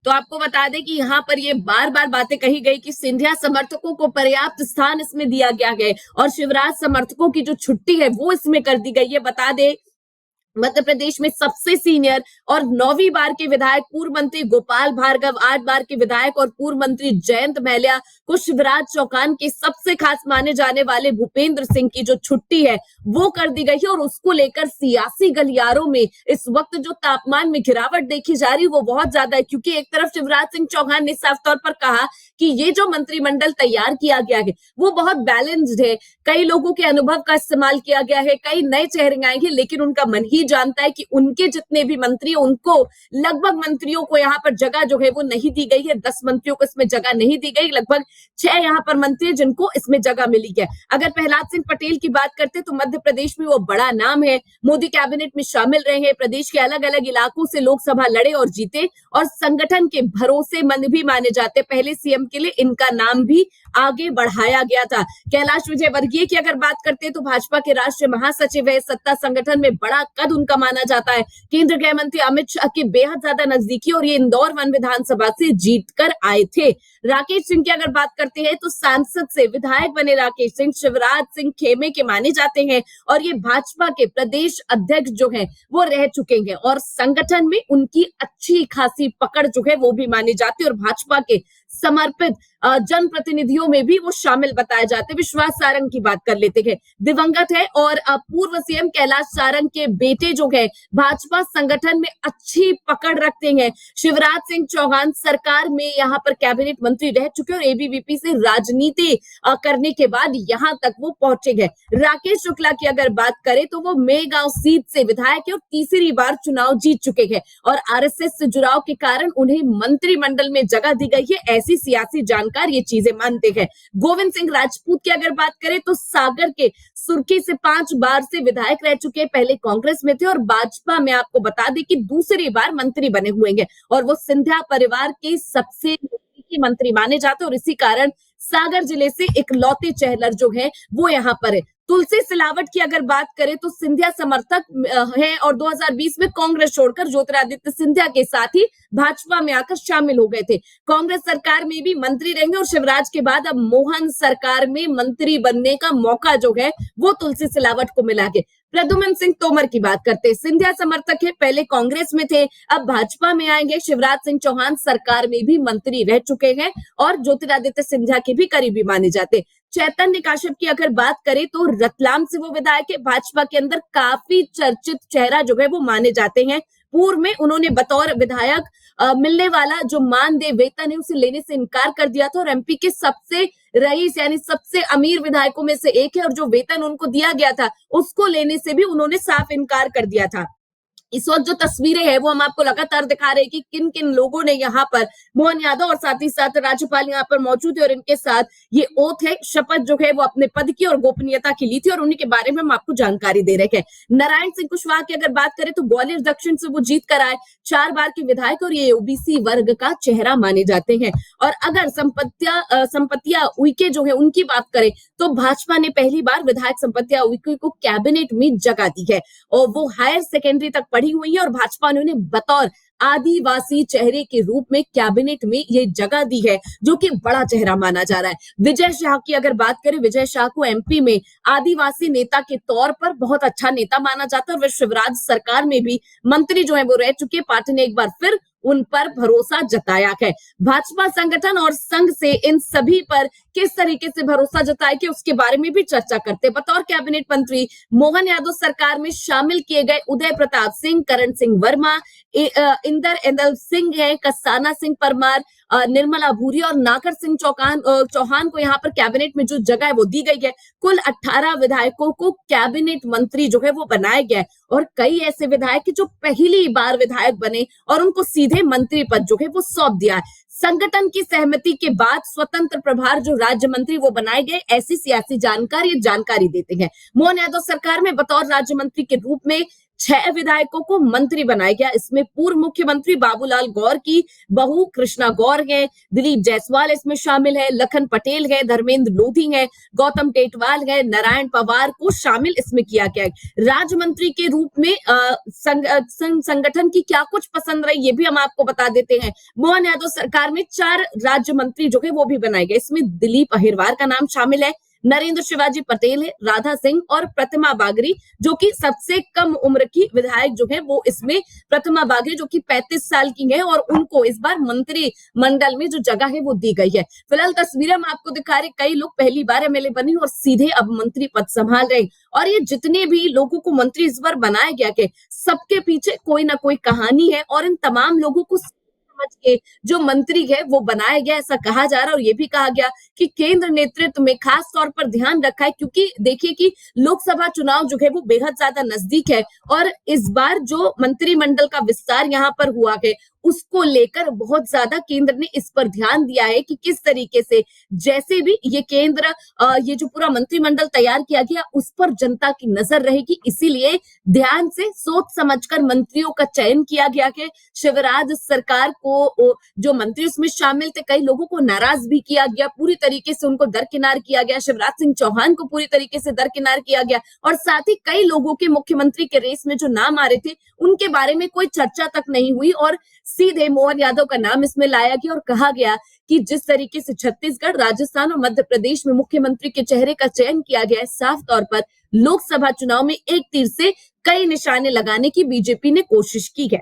तो आपको बता दें कि यहाँ पर ये बार बार बातें कही गई कि सिंधिया समर्थकों को पर्याप्त स्थान इसमें दिया गया है और शिवराज समर्थकों की जो छुट्टी है वो इसमें कर दी गई है। बता दें मध्य प्रदेश में सबसे सीनियर और 9वीं बार के विधायक पूर्व मंत्री गोपाल भार्गव, 8 बार के विधायक और पूर्व मंत्री जयंत महलिया को शिवराज चौहान के सबसे खास माने जाने वाले भूपेंद्र सिंह की जो छुट्टी है वो कर दी गई है। और उसको लेकर सियासी गलियारों में इस वक्त जो तापमान में गिरावट देखी जा रही है वो बहुत ज्यादा है, क्योंकि एक तरफ शिवराज सिंह चौहान ने साफ तौर पर कहा कि ये जो मंत्रिमंडल तैयार किया गया है वो बहुत बैलेंस्ड है, कई लोगों के अनुभव का इस्तेमाल किया गया है, कई नए चेहरे आएंगे, लेकिन उनका मन ही जानता है कि उनके जितने भी मंत्री उनको लगभग मंत्रियों को यहाँ पर जगह जो है वो नहीं दी गई है। 10 मंत्रियों को इसमें जगह नहीं दी गई, लगभग 6 यहाँ पर मंत्री जिनको इसमें जगह मिली है। अगर प्रहलाद सिंह पटेल की बात करते तो मध्य प्रदेश में वो बड़ा नाम है, मोदी कैबिनेट में शामिल रहे हैं, प्रदेश के अलग अलग इलाकों से लोकसभा लड़े और जीते और संगठन के भरोसेमंद भी माने जाते। पहले सीएम के लिए इनका नाम भी आगे बढ़ाया गया था। कैलाश विजयवर्गीय की अगर बात करते हैं तो भाजपा के राष्ट्रीय महासचिव है, सत्ता संगठन में बड़ा कद उनका माना जाता है, केंद्रीय गृह मंत्री अमित शाह के बेहद ज्यादा नजदीकी और ये इंदौर वन विधानसभा से जीतकर आए थे। राकेश सिंह की अगर बात करते हैं तो सांसद से विधायक बने राकेश सिंह शिवराज सिंह खेमे के माने जाते हैं और ये भाजपा के प्रदेश अध्यक्ष जो है वो रह चुके हैं और संगठन में उनकी अच्छी खासी पकड़ जो है वो भी मानी जाती है और भाजपा के समर्पित जनप्रतिनिधियों में भी वो शामिल बताए जाते हैं। विश्वास सारंग की बात कर लेते हैं, दिवंगत है और पूर्व सीएम कैलाश सारंग के बेटे जो है भाजपा संगठन में अच्छी पकड़ रखते हैं। शिवराज सिंह चौहान सरकार में यहाँ पर कैबिनेट मंत्री रह चुके और एबीवीपी से राजनीति करने के बाद यहाँ तक वो पहुंचे हैं। राकेश शुक्ला की अगर बात करें तो वो मेगांव सीट से विधायक है और तीसरी बार चुनाव जीत चुके हैं और आरएसएस से जुड़ाव के कारण उन्हें मंत्रिमंडल में जगह दी गई है, ऐसी सियासी जानकार ये चीजें मानते हैं। गोविंद सिंह राजपूत की अगर बात करें तो सागर के सुर्खी से 5 बार से विधायक रह चुके, पहले कांग्रेस में थे और भाजपा में आपको बता दें कि दूसरी बार मंत्री बने हुए हैं और वो सिंधिया परिवार के सबसे नजदीकी मंत्री माने जाते और इसी कारण सागर जिले से इकलौते चेहलर जो है वो यहाँ पर है। तुलसी सिलावट की अगर बात करें तो सिंधिया समर्थक है और 2020 में कांग्रेस छोड़कर ज्योतिरादित्य सिंधिया के साथ ही भाजपा में आकर शामिल हो गए थे। कांग्रेस सरकार में भी मंत्री रहेंगे और शिवराज के बाद अब मोहन सरकार में मंत्री बनने का मौका जो है वो तुलसी सिलावट को मिला है। प्रद्युम्न सिंह तोमर की बात करते हैं, सिंधिया समर्थक है, पहले कांग्रेस में थे, अब भाजपा में आएंगे। शिवराज सिंह चौहान सरकार में भी मंत्री रह चुके हैं और ज्योतिरादित्य सिंधिया के भी करीबी माने जाते। चैतन्य काश्यप की अगर बात करें तो रतलाम से वो विधायक है, भाजपा के अंदर काफी चर्चित चेहरा जो है वो माने जाते हैं। पूर्व में उन्होंने बतौर विधायक मिलने वाला जो मानदेय वेतन है उसे लेने से इनकार कर दिया था और एमपी के सबसे रईस यानी सबसे अमीर विधायकों में से एक है और जो वेतन उनको दिया गया था उसको लेने से भी उन्होंने साफ इनकार कर दिया था। इस वक्त जो तस्वीरें हैं वो हम आपको लगातार दिखा रहे हैं कि किन किन लोगों ने यहाँ पर मोहन यादव और साथ ही साथ राज्यपाल यहाँ पर मौजूद है और इनके साथ ये ओथ है, शपथ जो है वो अपने पद की और गोपनीयता की ली थी और उन्हीं के बारे में हम आपको जानकारी दे रहे हैं। नारायण सिंह कुशवाहा की अगर बात करें तो ग्वालियर दक्षिण से वो जीत कर आए, 4 बार के विधायक और ये ओबीसी वर्ग का चेहरा माने जाते हैं। और अगर संपत्तिया उइके जो है उनकी बात करें तो भाजपा ने पहली बार विधायक संपत्तिया उइके को कैबिनेट में जगह दी है और वो हायर सेकेंडरी तक पढ़ी हुई है और भाजपा ने उन्हें बतौर आदिवासी चेहरे के रूप में कैबिनेट में ये जगह दी है जो कि बड़ा चेहरा माना जा रहा है। विजय शाह की अगर बात करें, विजय शाह को एमपी में आदिवासी नेता के तौर पर बहुत अच्छा नेता माना जाता है और वे शिवराज सरकार में भी मंत्री जो है वो रह चुके। पार्टी ने एक बार फिर उन पर भरोसा जताया है। भाजपा संगठन और संघ से इन सभी पर किस तरीके से भरोसा जताया कि उसके बारे में भी चर्चा करते। बतौर कैबिनेट मंत्री मोहन यादव सरकार में शामिल किए गए उदय प्रताप सिंह, करण सिंह वर्मा, इंदर एंदल सिंह है, कसाना सिंह परमार, निर्मला भूरी और नाकर सिंह चौहान को यहाँ पर कैबिनेट में जो जगह है वो दी गई है। कुल 18 विधायकों को कैबिनेट मंत्री जो है वो बनाया गया है और कई ऐसे विधायक जो पहली बार विधायक बने और उनको सीधे मंत्री पद जो है वो सौंप दिया है। संगठन की सहमति के बाद स्वतंत्र प्रभार जो राज्य मंत्री वो बनाए गए, ऐसी सियासी जानकारी देते हैं। मोहन यादव सरकार में बतौर राज्य मंत्री के रूप में 6 विधायकों को मंत्री बनाया गया। इसमें पूर्व मुख्यमंत्री बाबूलाल गौर की बहू कृष्णा गौर है, दिलीप जायसवाल इसमें शामिल है, लखन पटेल है, धर्मेंद्र लोधी है, गौतम टेटवाल है, नारायण पवार को शामिल इसमें किया गया है। राज्य मंत्री के रूप में संगठन की क्या कुछ पसंद रही ये भी हम आपको बता देते हैं। मोहन यादव सरकार में 4 राज्य मंत्री जो है वो भी बनाए गए। इसमें दिलीप अहिरवार का नाम शामिल है, नरेंद्र शिवाजी पटेल है, राधा सिंह और प्रतिमा बागरी जो कि सबसे कम उम्र की विधायक जो है वो इसमें प्रतिमा बागरी जो कि 35 साल की है और उनको इस बार मंत्री मंडल में जो जगह है वो दी गई है। फिलहाल तस्वीरें हम आपको दिखा रहे, कई लोग पहली बार एमएलए बने और सीधे अब मंत्री पद संभाल रहे और ये जितने भी लोगों को मंत्री इस बार बनाया गया के सबके पीछे कोई ना कोई कहानी है और इन तमाम लोगों को समझ के जो मंत्री है वो बनाया गया ऐसा कहा जा रहा है। और ये भी कहा गया कि केंद्र नेतृत्व में खास तौर पर ध्यान रखा है क्योंकि देखिए कि लोकसभा चुनाव जो है वो बेहद ज्यादा नजदीक है और इस बार जो मंत्रिमंडल का विस्तार यहाँ पर हुआ है उसको लेकर बहुत ज्यादा केंद्र ने इस पर ध्यान दिया है कि किस तरीके से जैसे भी ये केंद्र ये जो पूरा मंत्रिमंडल तैयार किया गया उस पर जनता की नजर रहेगी, इसीलिए ध्यान से सोच समझकर मंत्रियों का चयन किया गया है। शिवराज सरकार को जो मंत्री उसमें शामिल थे कई लोगों को नाराज भी किया गया, पूरी तरीके से उनको दरकिनार किया गया। शिवराज सिंह चौहान को पूरी तरीके से दरकिनार किया गया और साथ ही कई लोगों के मुख्यमंत्री के रेस में जो नाम आ रहे थे उनके बारे में कोई चर्चा तक नहीं हुई और सीधे मोहन यादव का नाम इसमें लाया गया और कहा गया कि जिस तरीके से छत्तीसगढ़, राजस्थान और मध्य प्रदेश में मुख्यमंत्री के चेहरे का चयन किया गया है, साफ तौर पर लोकसभा चुनाव में एक तीर से कई निशाने लगाने की बीजेपी ने कोशिश की है।